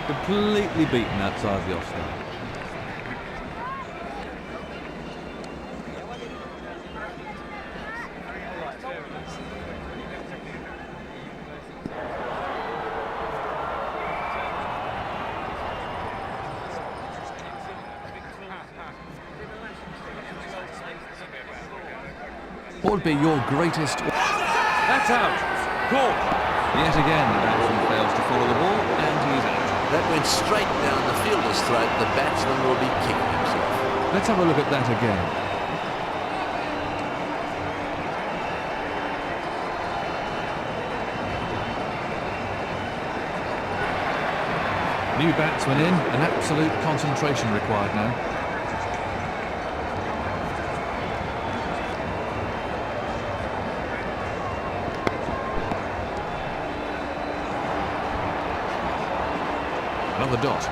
Completely beaten outside the offside. What would be your greatest... That's out. Caught. Yet again, the batsman fails to follow the ball, and he's out. That went straight down the fielder's throat. The batsman will be kicking himself. Let's have a look at that again. New batsman in, and absolute concentration required now. Another dot.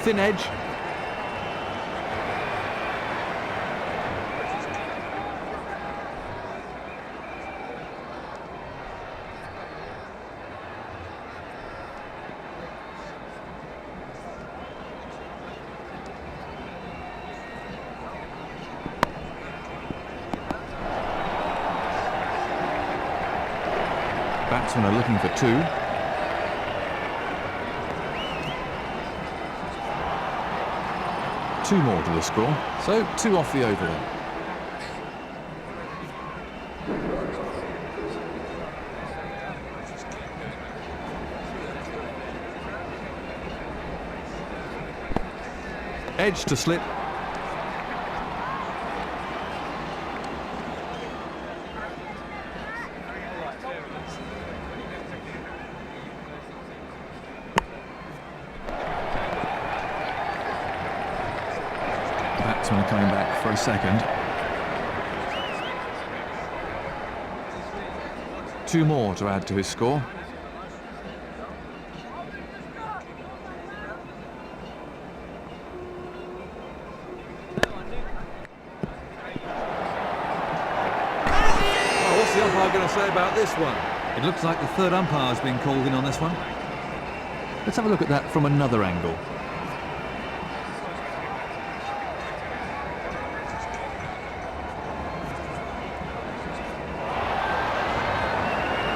Thin edge. Batsmen are looking for two. Two more to the score, so two off the over then. Edge to slip. Batsman coming back for a second. Two more to add to his score. Well, what's the umpire going to say about this one? It looks like the third umpire's been called in on this one. Let's have a look at that from another angle.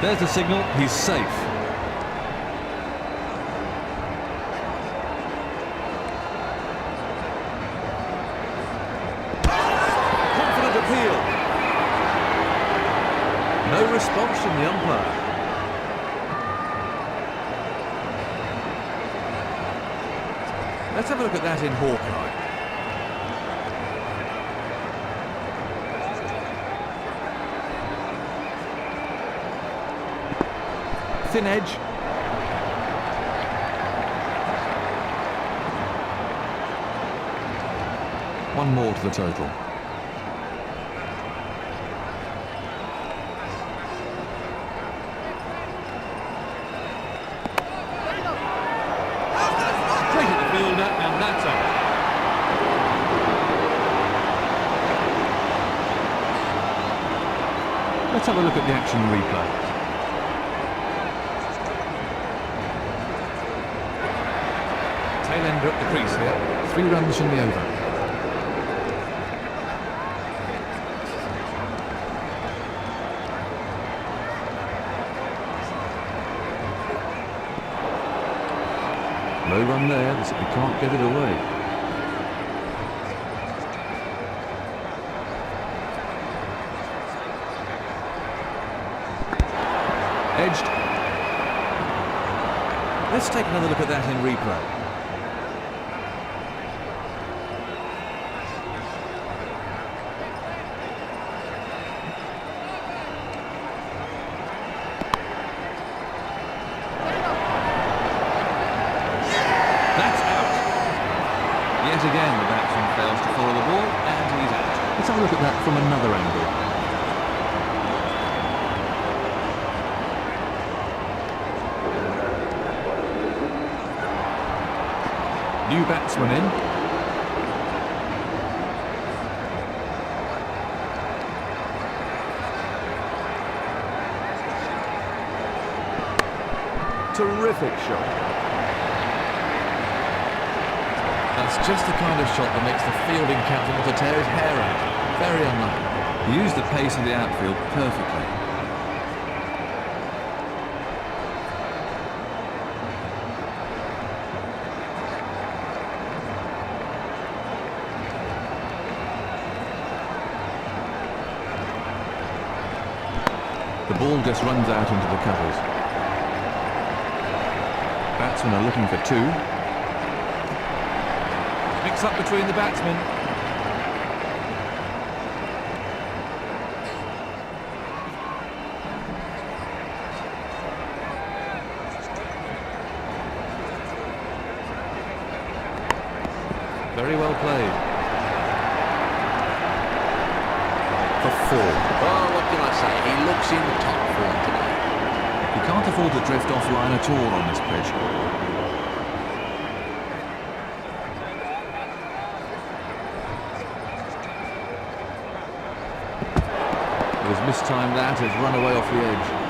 There's the signal, he's safe. Confident appeal. No response from the umpire. Let's have a look at that in Hawkeye. Thin edge. One more to the total. Straight at the fielder, and that's out. Let's have a look at the action replay. Tail ender at the crease here. 3 runs from the over. No run there, so we can't get it away. Edged. Let's take another look at that in replay. Yet again, the batsman fails to follow the ball, and he's out. Let's have a look at that from another angle. New batsman in. Terrific shot. That's just the kind of shot that makes the fielding captain want to tear his hair out. Very unlucky. He used the pace of the outfield perfectly. The ball just runs out into the covers. Batsmen are looking for two. Mix up between the batsmen. Very well played. For four. Oh, what can I say? He looks in top form today. He can't afford to drift offline at all on this pitch. He's mistimed that, has run away off the edge.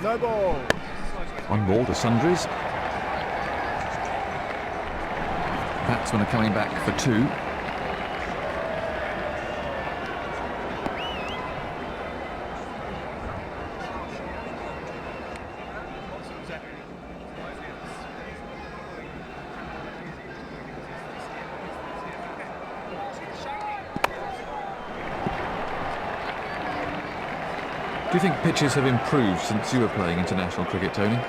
No ball. One ball to Sundries. Batsmen are coming back for two. Do you think pitches have improved since you were playing international cricket, Tony?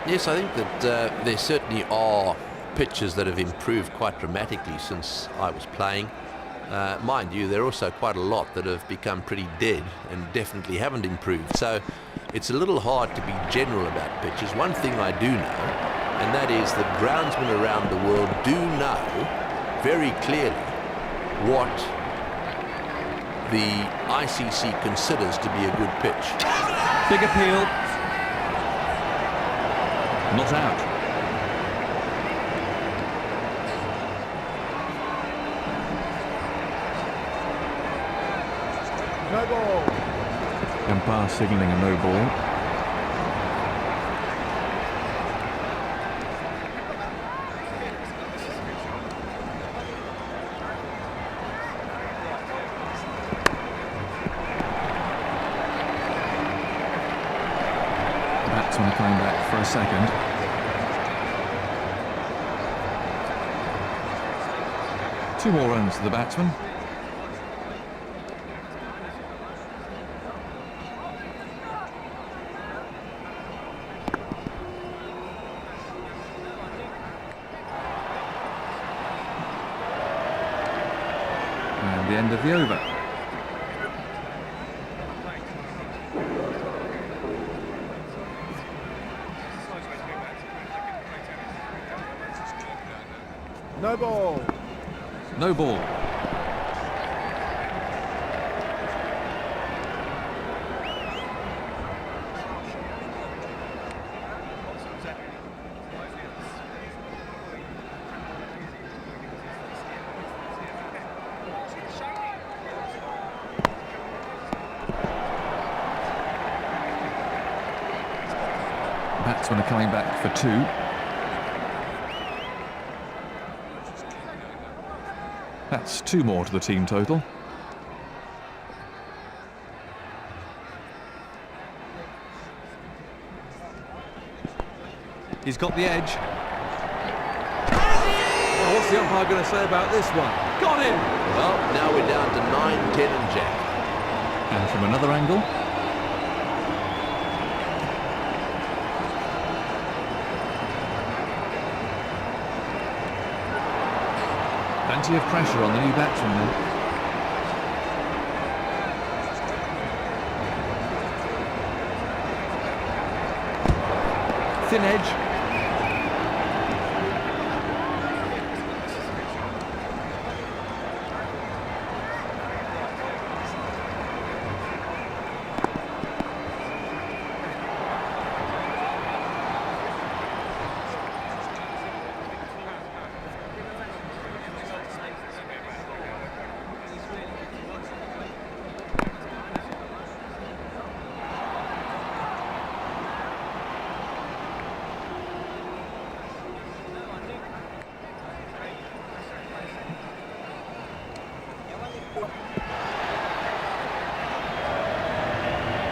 Yes, I think that there certainly are pitches that have improved quite dramatically since I was playing. Mind you, there are also quite a lot that have become pretty dead and definitely haven't improved. So it's a little hard to be general about pitches. One thing I do know, and that is that groundsmen around the world do know very clearly what the ICC considers to be a good pitch. Big appeal. Not out. No ball. Umpire signalling a no ball. The batsmen are coming back for a second. Two more runs to the batsman. And the end of the over. No ball. No ball. Batsmen are coming back for two. That's two more to the team total. He's got the edge. Well, what's the umpire going to say about this one? Got him! Well, now we're down to 9, 10 and jack. And from another angle. Plenty of pressure on the new batsman now. Thin edge.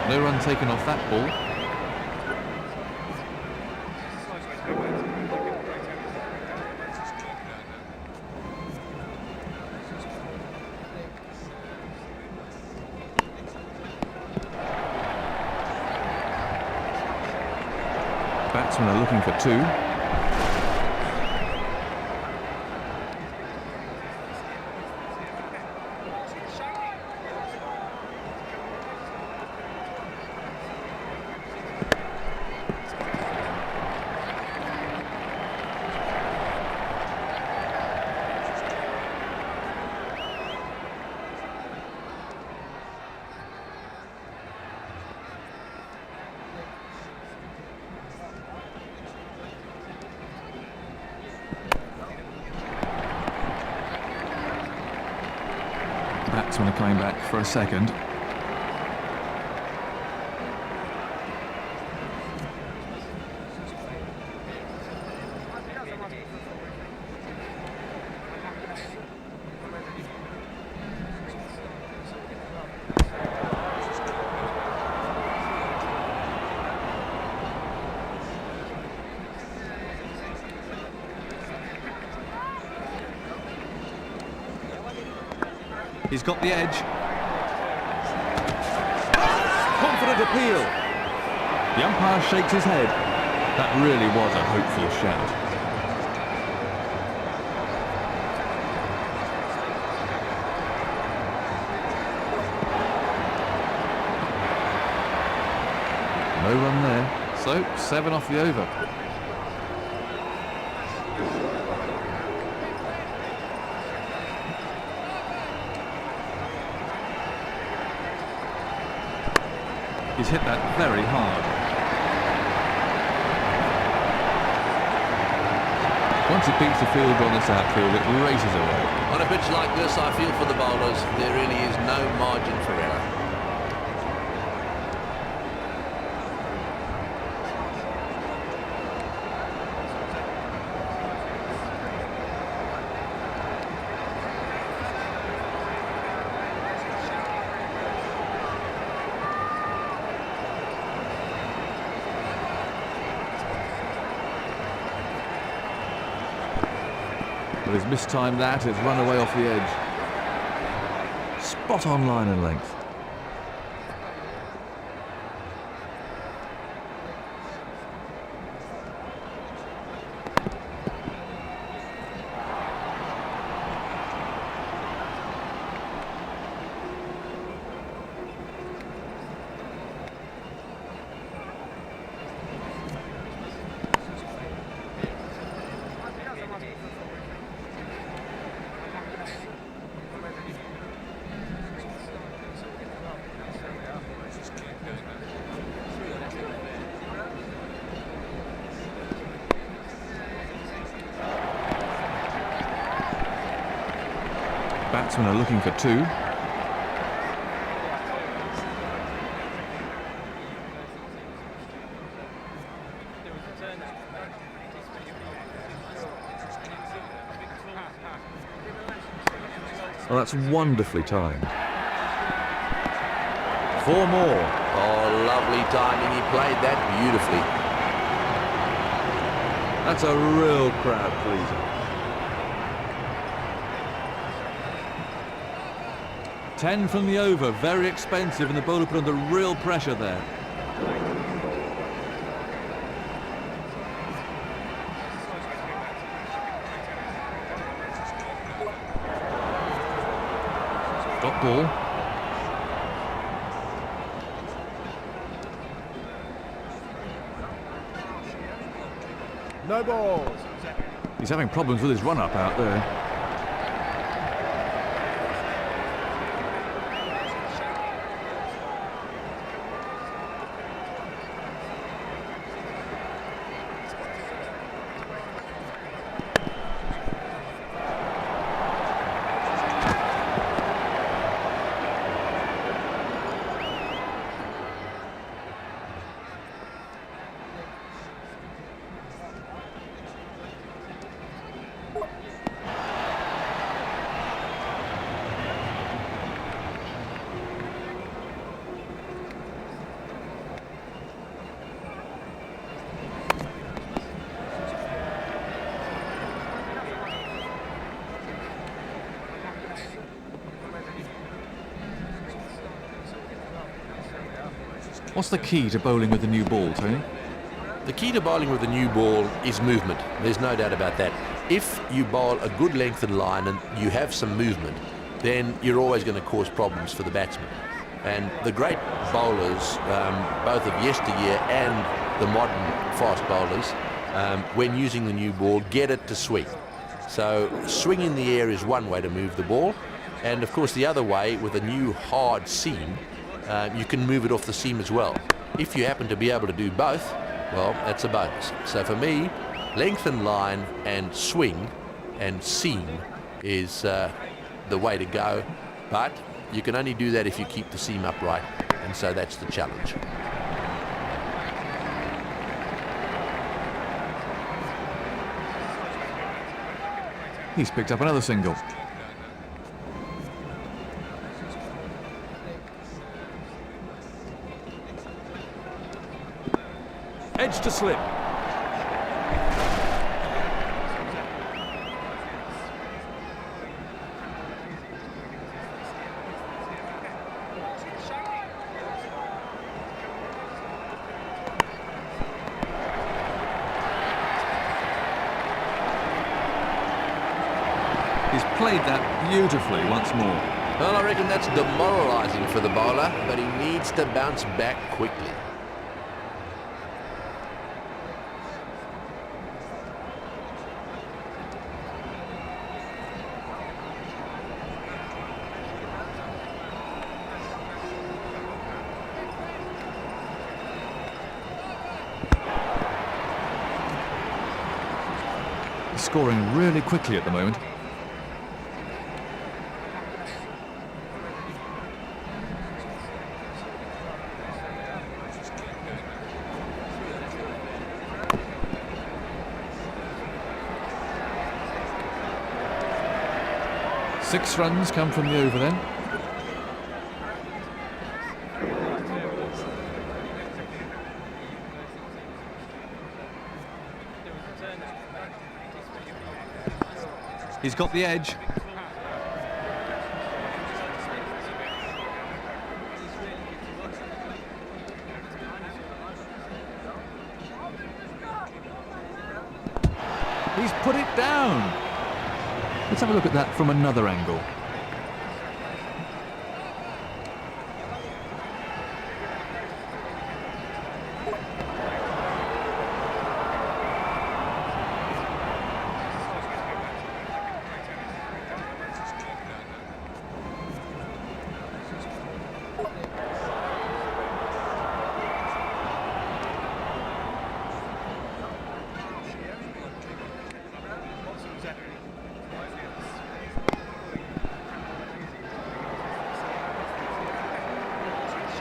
No run taken off that ball. Batsmen are looking for two. Batsmen are coming back for a second. He's got the edge. Confident appeal. The umpire shakes his head. That really was a hopeful shout. No run there. So, 7 off the over. He's hit that very hard. Once it beats the fielder on this outfield, it races away. On a pitch like this, I feel for the bowlers, there really is no margin for error. But he's mistimed that, it's run away off the edge. Spot on line and length. Batsmen are looking for two. Well, that's wonderfully timed. 4 more. Oh, lovely timing. He played that beautifully. That's a real crowd pleaser. 10 from the over, very expensive, and the bowler put under real pressure there. Got ball. No balls. He's having problems with his run-up out there. What's the key to bowling with the new ball, Tony? The key to bowling with a new ball is movement. There's no doubt about that. If you bowl a good lengthened line and you have some movement, then you're always going to cause problems for the batsman. And the great bowlers, both of yesteryear and the modern fast bowlers, when using the new ball, get it to swing. So swing in the air is one way to move the ball. And of course the other way, with a new hard seam, you can move it off the seam as well. If you happen to be able to do both, well, that's a bonus. So for me, lengthen line and swing and seam is the way to go. But you can only do that if you keep the seam upright, and so that's the challenge. He's picked up another single. Edge to slip. He's played that beautifully once more. Well, I reckon that's demoralising for the bowler, but he needs to bounce back quickly. He's scoring really quickly at the moment. Six runs come from the over then. He's got the edge. He's put it down. Let's have a look at that from another angle.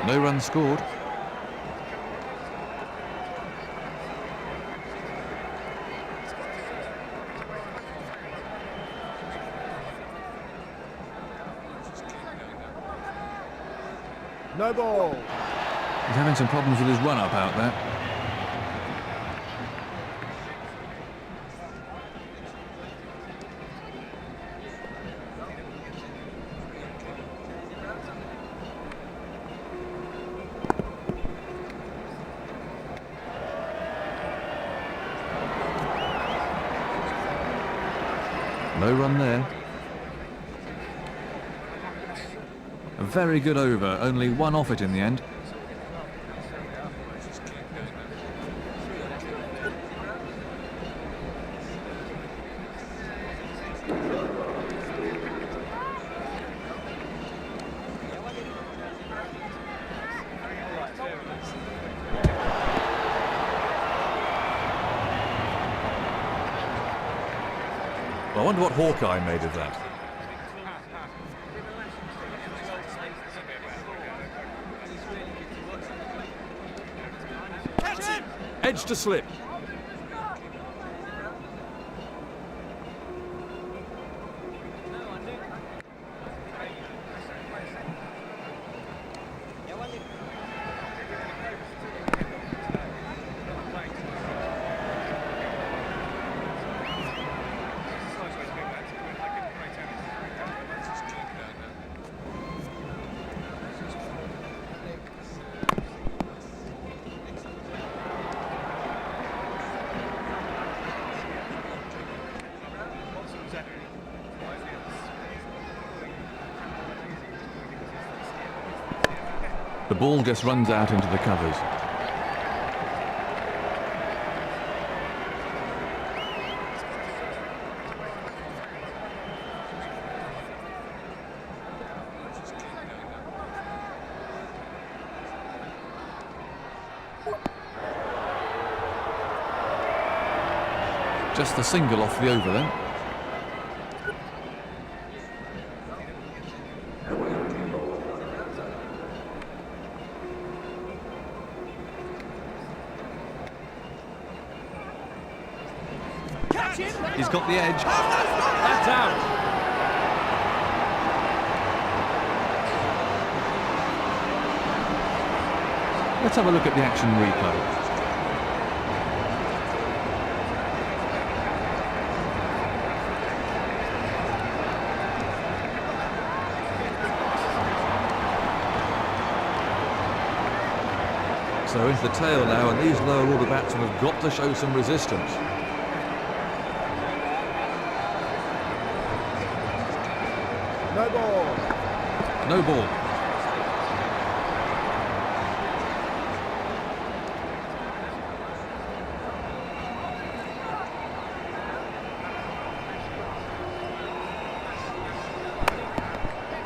No runs scored. No ball. He's having some problems with his run-up out there. No run there. A very good over, only one off it in the end. Well, I wonder what Hawkeye made of that. Edge to slip. The ball just runs out into the covers. Just the single off the over then. He's got the edge. That's out. Let's have a look at the action replay. So into the tail now, and these lower order batsmen have got to show some resistance. No ball. No ball.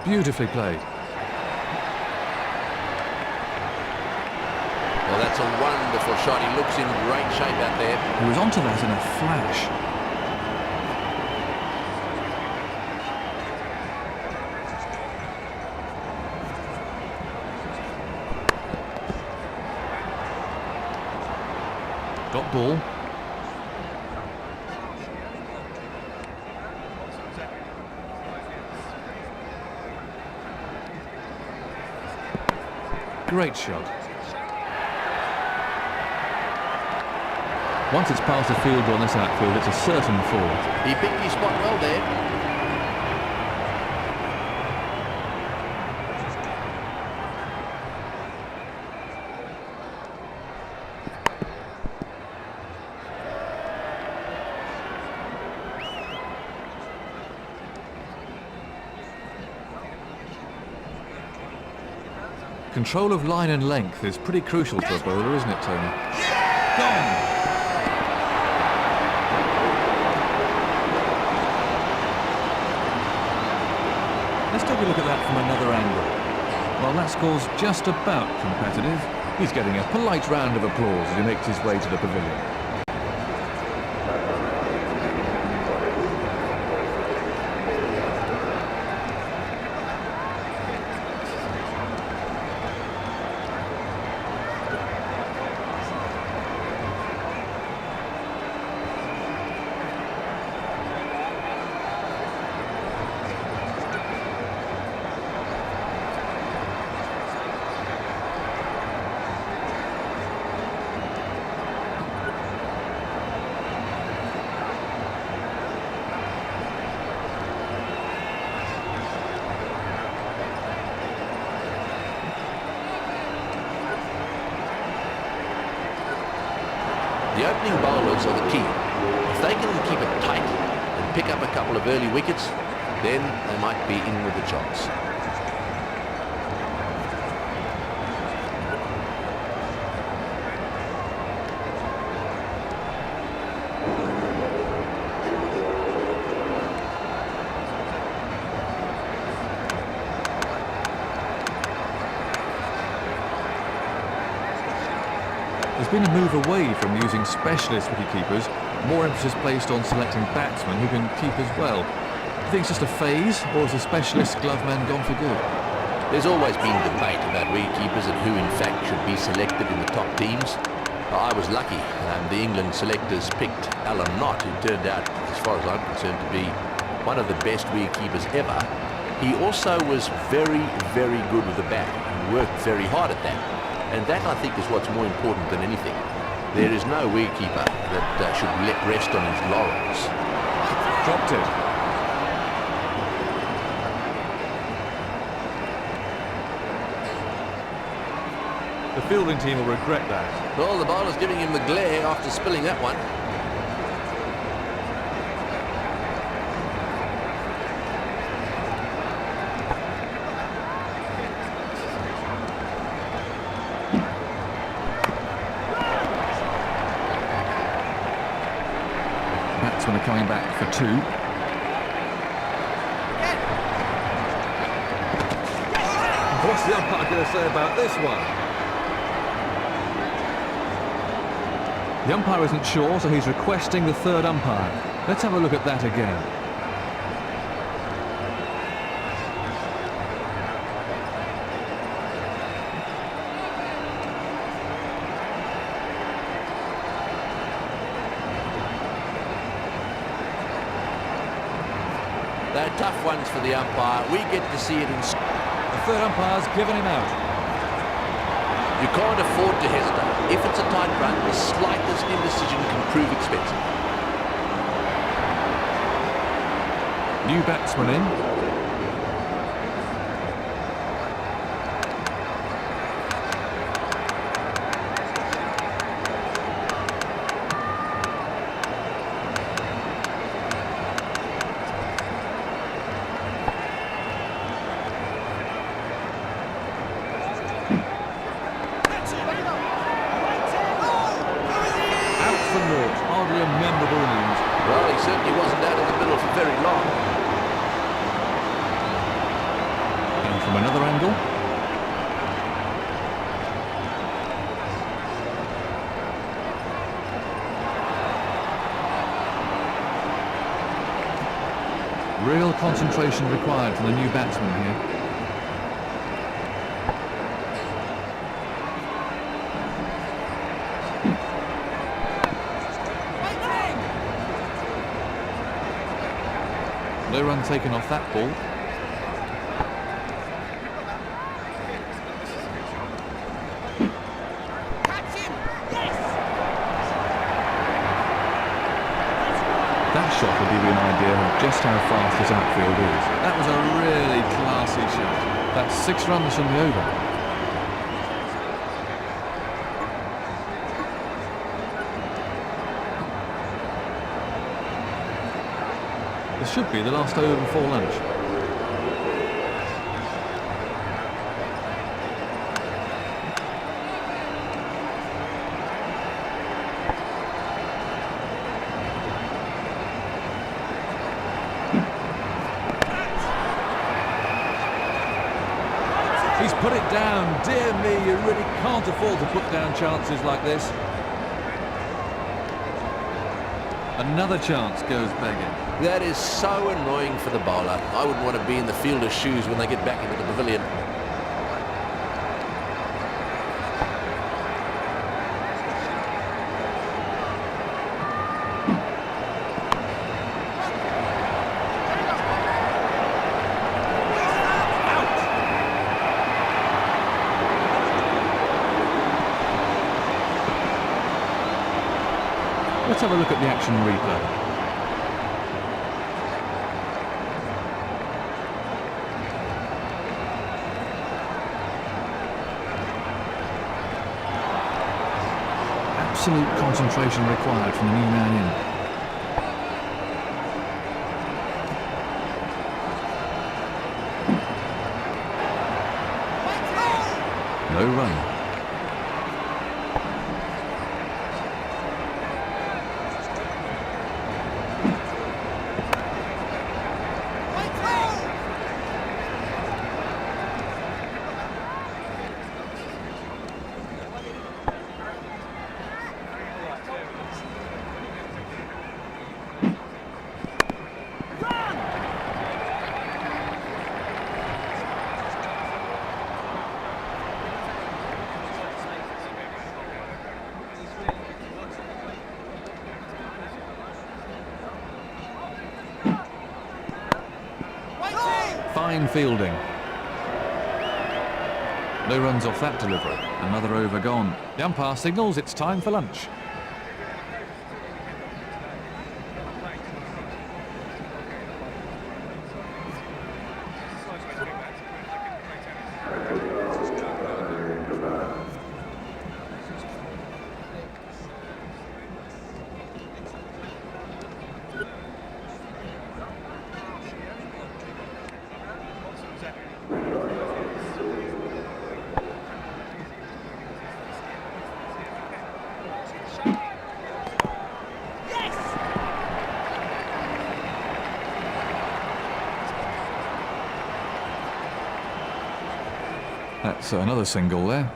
Beautifully played. Well, that's a wonderful shot. He looks in great shape out there. He was onto that in a flash. Got ball. Great shot. Once it's past the fielder on this outfield, it's a certain four. He picked his spot well there. Control of line and length is pretty crucial for a bowler, isn't it, Tony? Gone! Let's take a look at that from another angle. Well, that score's just about competitive. He's getting a polite round of applause as he makes his way to the pavilion. The opening bowlers are the key. If they can keep it tight and pick up a couple of early wickets, then they might be in with a chance. There's been a move away from using specialist wicketkeepers More emphasis placed on selecting batsmen who can keep as well. Do you think it's just a phase, or has the specialist glove man gone for good? There's always been debate about wicketkeepers and who in fact should be selected in the top teams. I was lucky. The England selectors picked Alan Knott, who turned out, as far as I'm concerned, to be one of the best wicketkeepers ever. He also was very, very good with the bat and worked very hard at that. And that, I think, is what's more important than anything. There is no wicketkeeper that should let rest on his laurels. Dropped it. The fielding team will regret that. Well, the bowler's giving him the glare after spilling that one. Batsmen are coming back for 2. What's the umpire going to say about this one? The umpire isn't sure, so he's requesting the third umpire. Let's have a look at that again. They're tough ones for the umpire. We get to see it in... The third umpire's given him out. You can't afford to hesitate. If it's a tight run, the slightest indecision can prove expensive. New batsman in. Hardly a memorable innings. Well, he certainly wasn't out in the middle for very long. And from another angle. Real concentration required from the new batsman here. No run taken off that ball. That shot will give you an idea of just how fast his outfield is. That was a really classy shot. That's 6 runs from the over. This should be the last over before lunch. He's put it down. Dear me, you really can't afford to put down chances like this. Another chance goes begging. That is so annoying for the bowler. I wouldn't want to be in the fielder's shoes when they get back into the pavilion. Let's have a look at the action replay. Absolute concentration required from the new man in. No run. fine fielding. No runs off that delivery. Another over gone. The umpire signals it's time for lunch. That's another single there.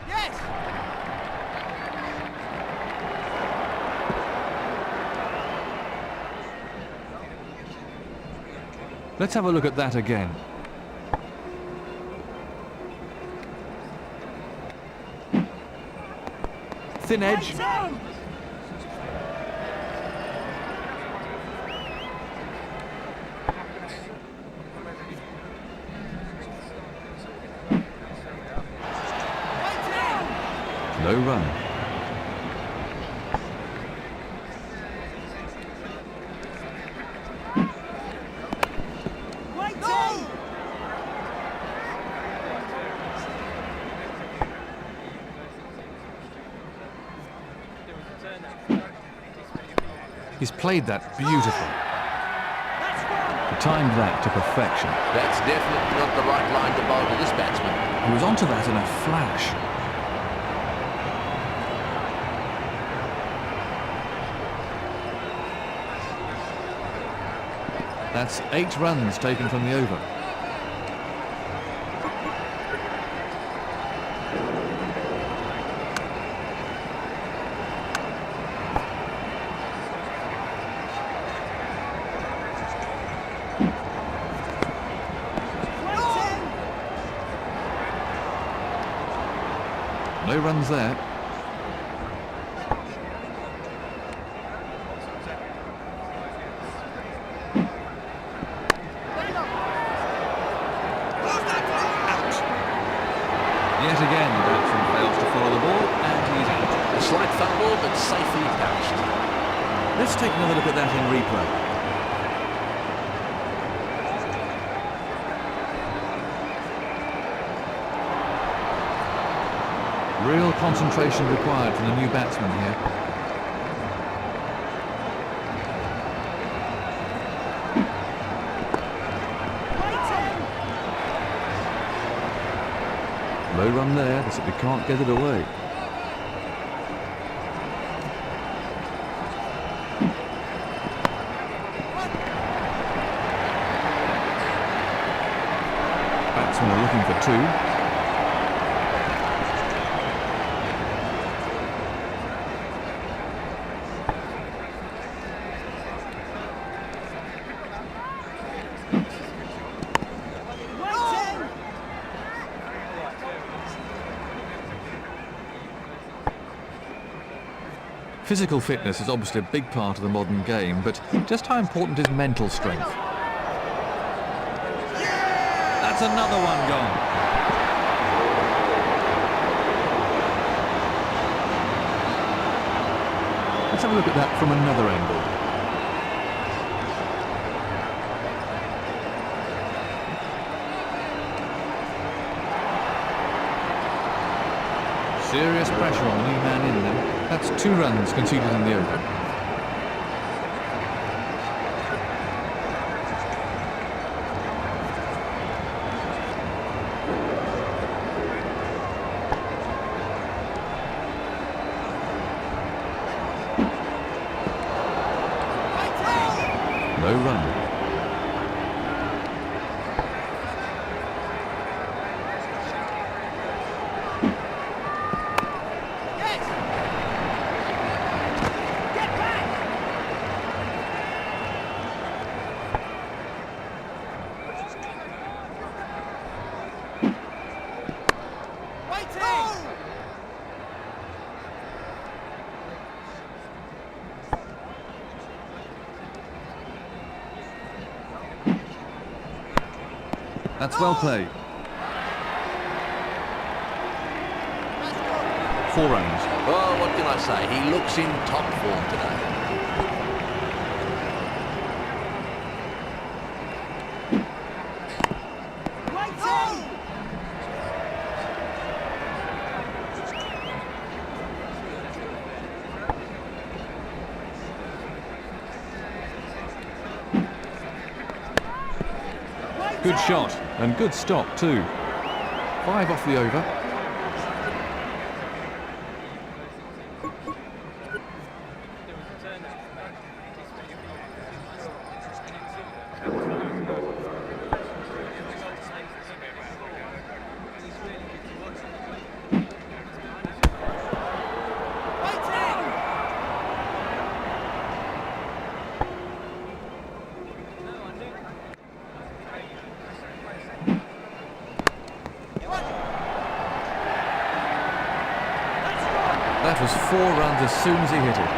Yes! Let's have a look at that again. Thin edge. No run. He's played that beautifully. He timed that to perfection. That's definitely not the right line to bowl to this batsman. He was onto that in a flash. That's 8 runs taken from the over. No runs there. Yet again, the batsman fails to follow the ball, and he's out. A slight fumble, but safely pouched. Let's take another look at that in replay. Real concentration required from the new batsman here. Low run there, they simply can't get it away. Batsmen are looking for 2. Physical fitness is obviously a big part of the modern game, but just how important is mental strength? That's another one gone. Let's have a look at that from another angle. Serious pressure on the new man in there. That's 2 runs conceded in the over. No run. Get That's well played. 4 runs. Well, what can I say? He looks in top form today. Good shot and good stop too. 5 off the over. That was 4 runs as soon as he hit it.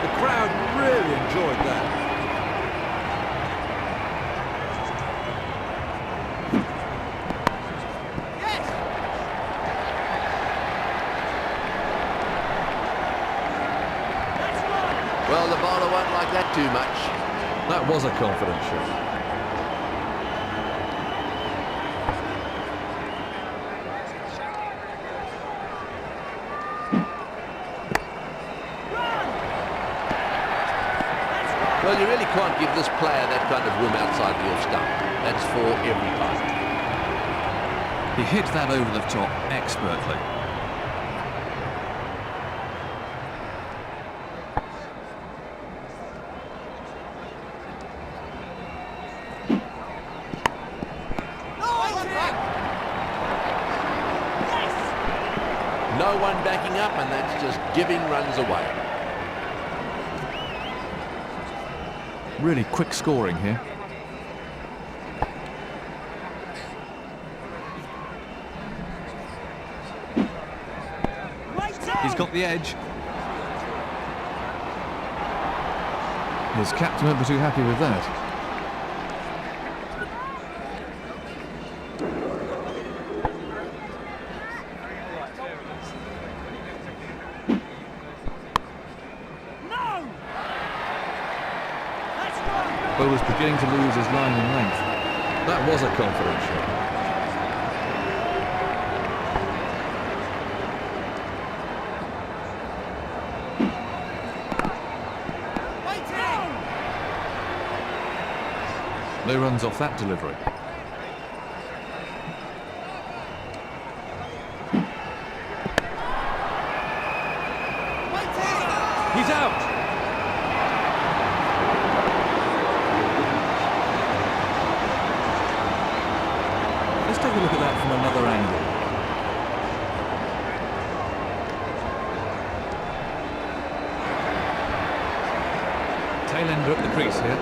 The crowd really enjoyed that. Well, the bowler won't like that too much. That was a confident shot. Well, you really can't give this player that kind of room outside the off stump. That's for every time. He hit that over the top expertly. No one backing up, and that's just giving runs away. Really quick scoring here. He's got the edge. His captain won't be too happy with that. Bowler's beginning to lose his line and length. That was a confident shot. No runs off that delivery. He's out! Let's take a look at that from another angle. Tailender at the crease here.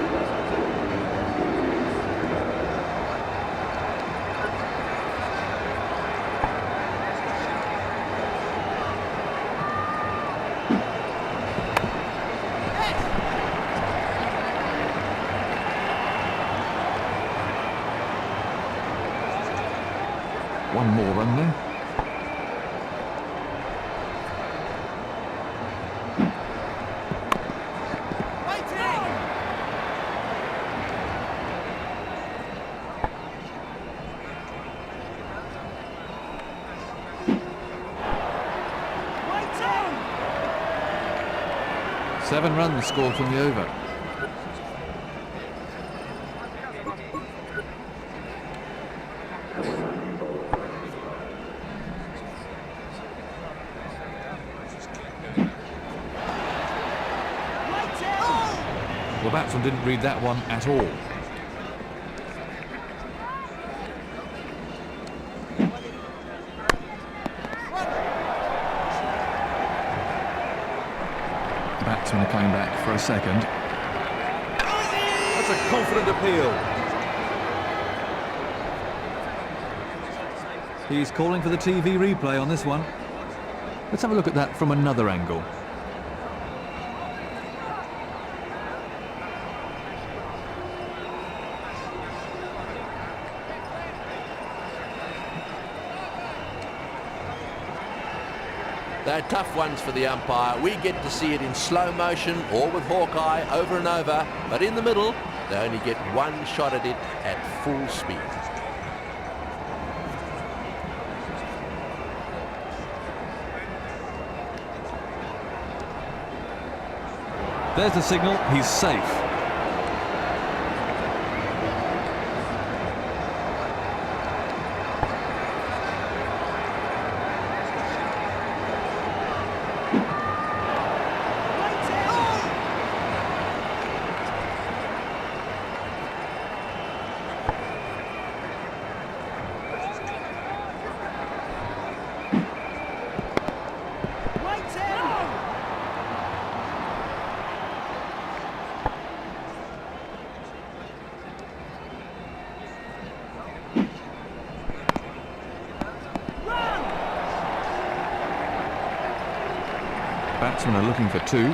One more run there. Seven runs scored from the over. The batsman didn't read that one at all. The batsmen are coming back for a second. That's a confident appeal. He's calling for the TV replay on this one. Let's have a look at that from another angle. They're tough ones for the umpire. We get to see it in slow motion or with Hawkeye over and over, but in the middle, they only get one shot at it at full speed. There's the signal, he's safe. Batsmen are looking for two.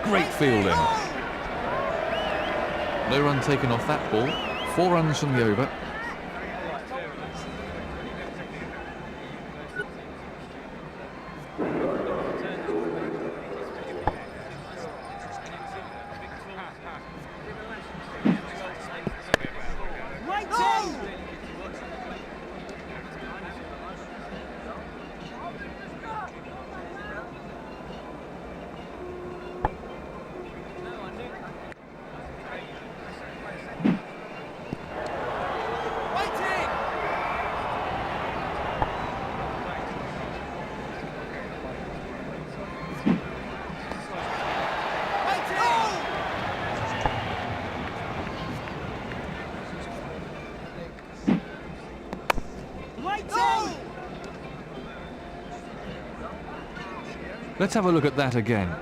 Great fielding. No run taken off that ball. 4 runs from the over. Let's have a look at that again.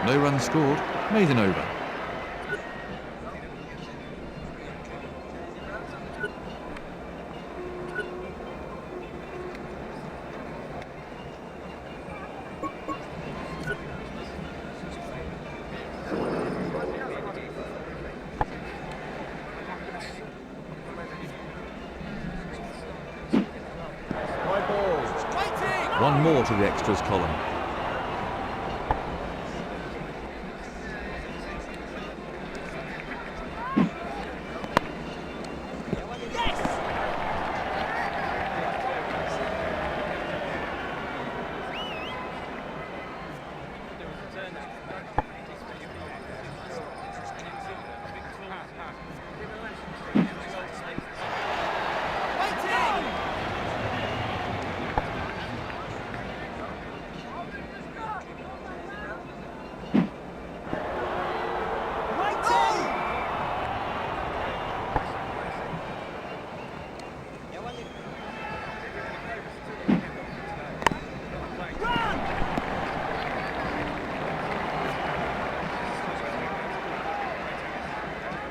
No runs scored, made an over. One more to the extras column.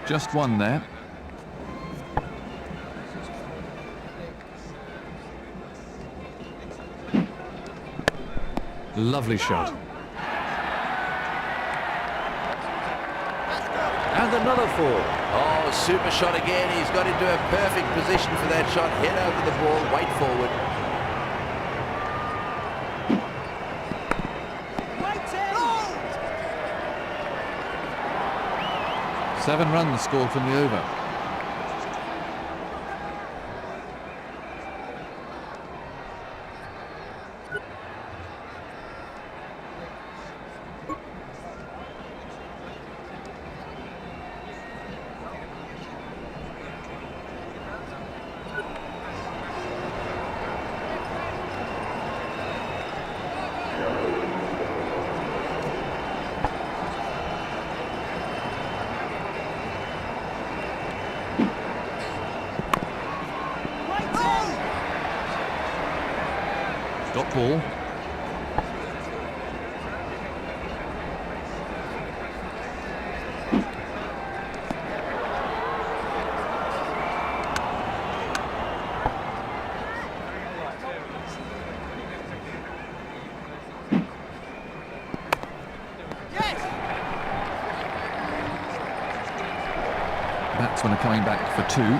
Just one there. Lovely shot. And another 4. Oh, super shot again. He's got into a perfect position for that shot. Head over the ball, wait forward. Seven runs scored from the over. Dot ball. Batsmen are coming back for two.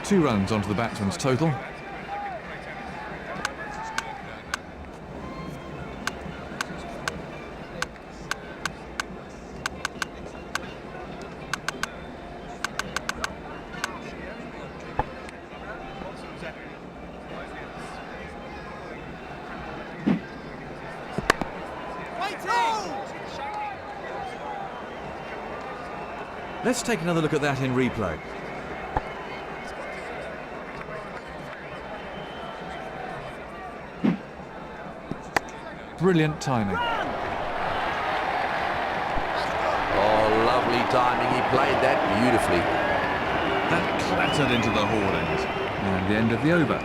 Two runs onto the batsman's total. Let's take another look at that in replay. Brilliant timing. Oh, lovely timing. He played that beautifully. That clattered into the hoardings. And the end of the over.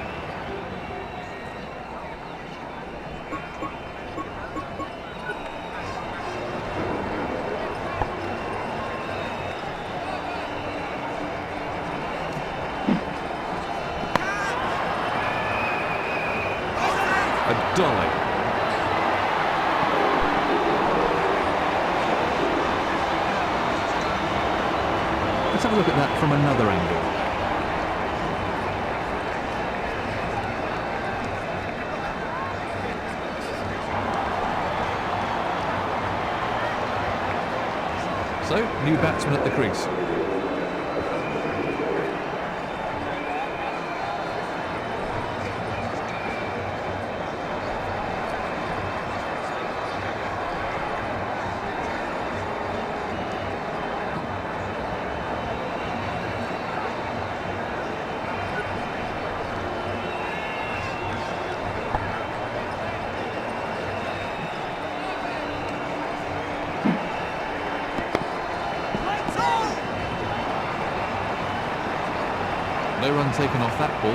A dolly. Let's have a look at that from another angle. So, new batsman at the crease. No run taken off that ball.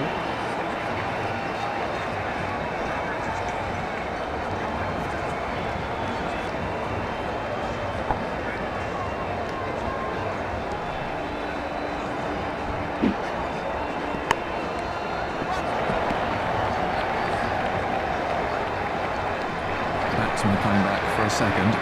Batsman coming back for a second.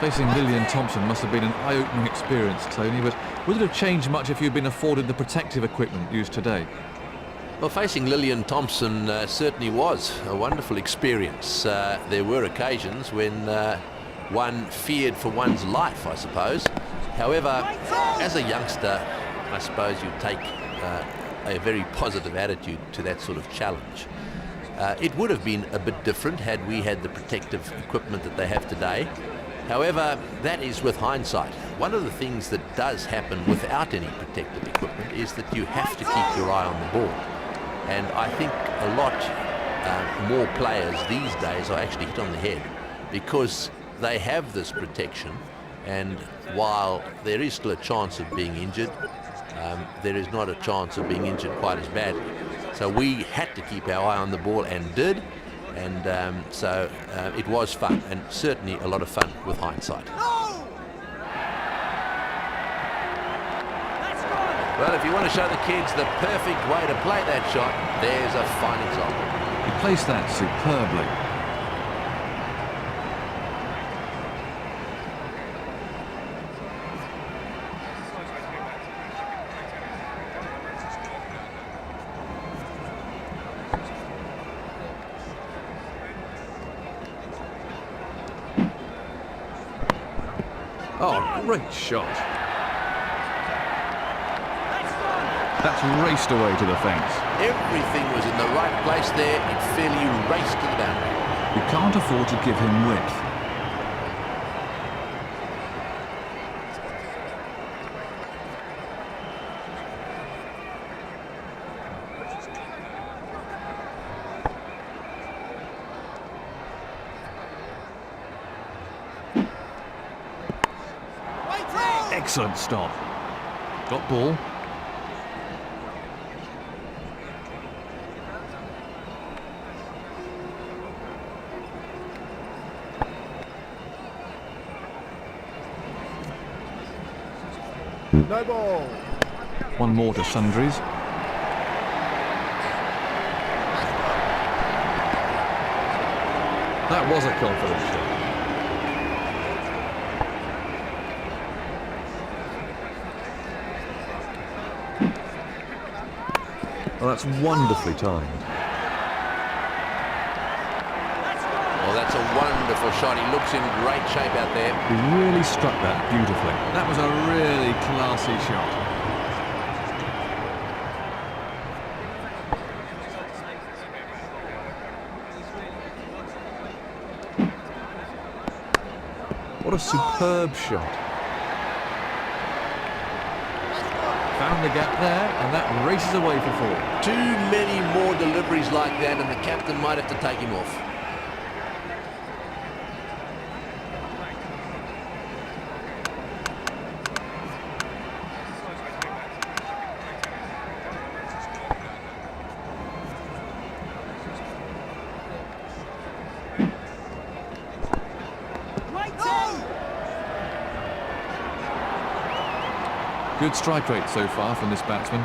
Facing Lillian Thompson must have been an eye-opening experience, Tony, but would it have changed much if you'd been afforded the protective equipment used today? Well, facing Lillian Thompson certainly was a wonderful experience. There were occasions when one feared for one's life, I suppose. However, as a youngster, I suppose you take a very positive attitude to that sort of challenge. It would have been a bit different had we had the protective equipment that they have today. However, that is with hindsight. One of the things that does happen without any protective equipment is that you have to keep your eye on the ball. And I think a lot more players these days are actually hit on the head because they have this protection, and while there is still a chance of being injured, there is not a chance of being injured quite as badly. So we had to keep our eye on the ball and did. And so it was fun, and certainly a lot of fun with hindsight. Well, if you want to show the kids the perfect way to play that shot, there's a fine example. He placed that superbly. Great shot. That's raced away to the fence. Everything was in the right place there. It fairly raced to the boundary. You can't afford to give him width. Excellent stop. Got ball. No ball. One more to Sundries. That was a confident shot. Well, that's wonderfully timed. Well, that's a wonderful shot. He looks in great shape out there. He really struck that beautifully. That was a really classy shot. What a superb shot. Found the gap there, and that races away for 4. Too many more deliveries like that, and the captain might have to take him off. Good strike rate so far from this batsman.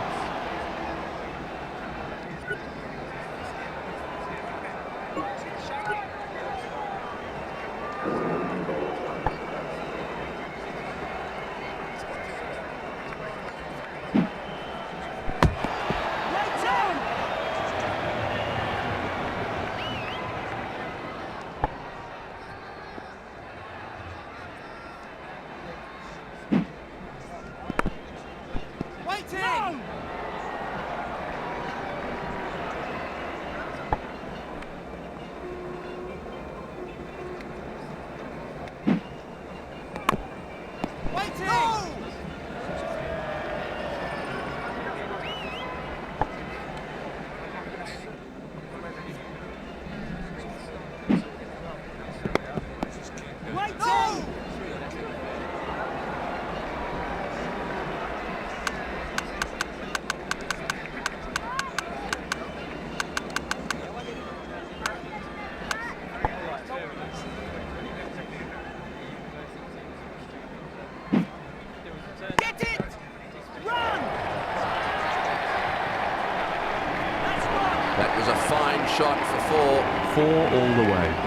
That was a fine shot for 4. 4 all the way.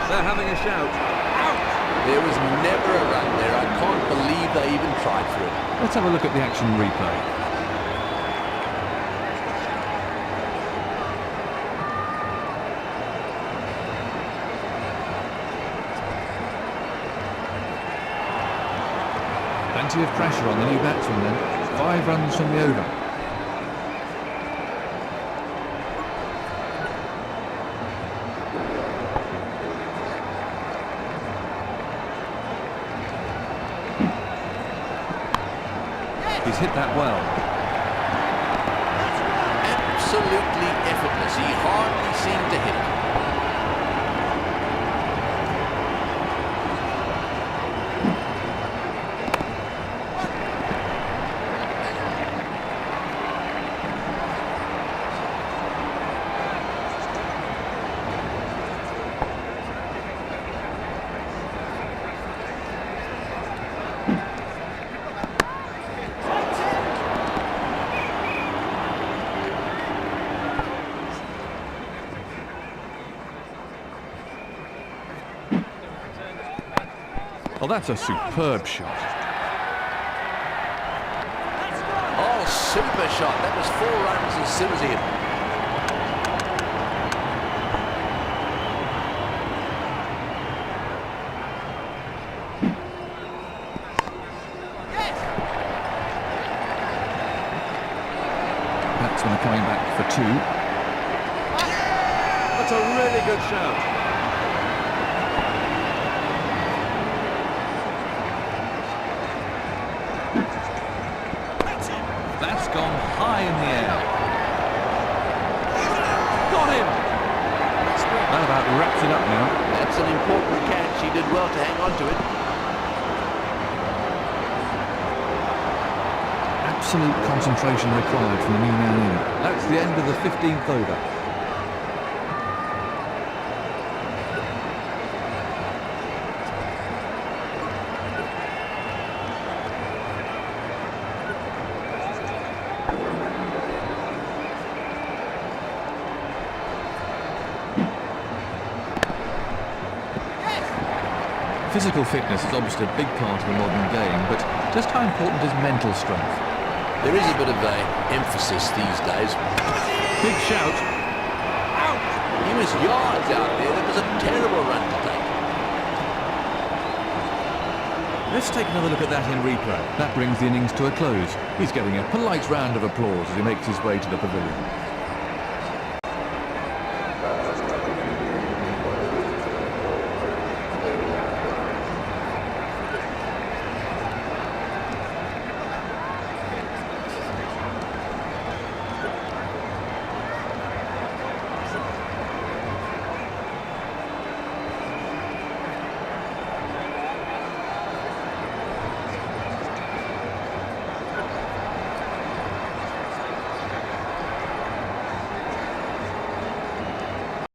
They're having a shout. There was never a run there. I can't believe they even tried for it. Let's have a look at the action replay. Plenty of pressure on the new batsman then. 5 runs from the over. He's hit that well. Absolutely effortless. He hardly seemed to hit it. Well, that's a superb shot. Oh, super shot. That was 4 runs as soon as he hit. Batsman coming back for 2. That's a really good shout. That's gone high in the air. Got him! That about wraps it up now. That's an important catch. He did well to hang on to it. Absolute concentration required from the new man in. That's the end of the 15th over. Physical fitness is obviously a big part of the modern game, but just how important is mental strength? There is a bit of a emphasis these days. Big shout. Out! He was yards out there. That was a terrible run to take. Let's take another look at that in replay. That brings the innings to a close. He's getting a polite round of applause as he makes his way to the pavilion.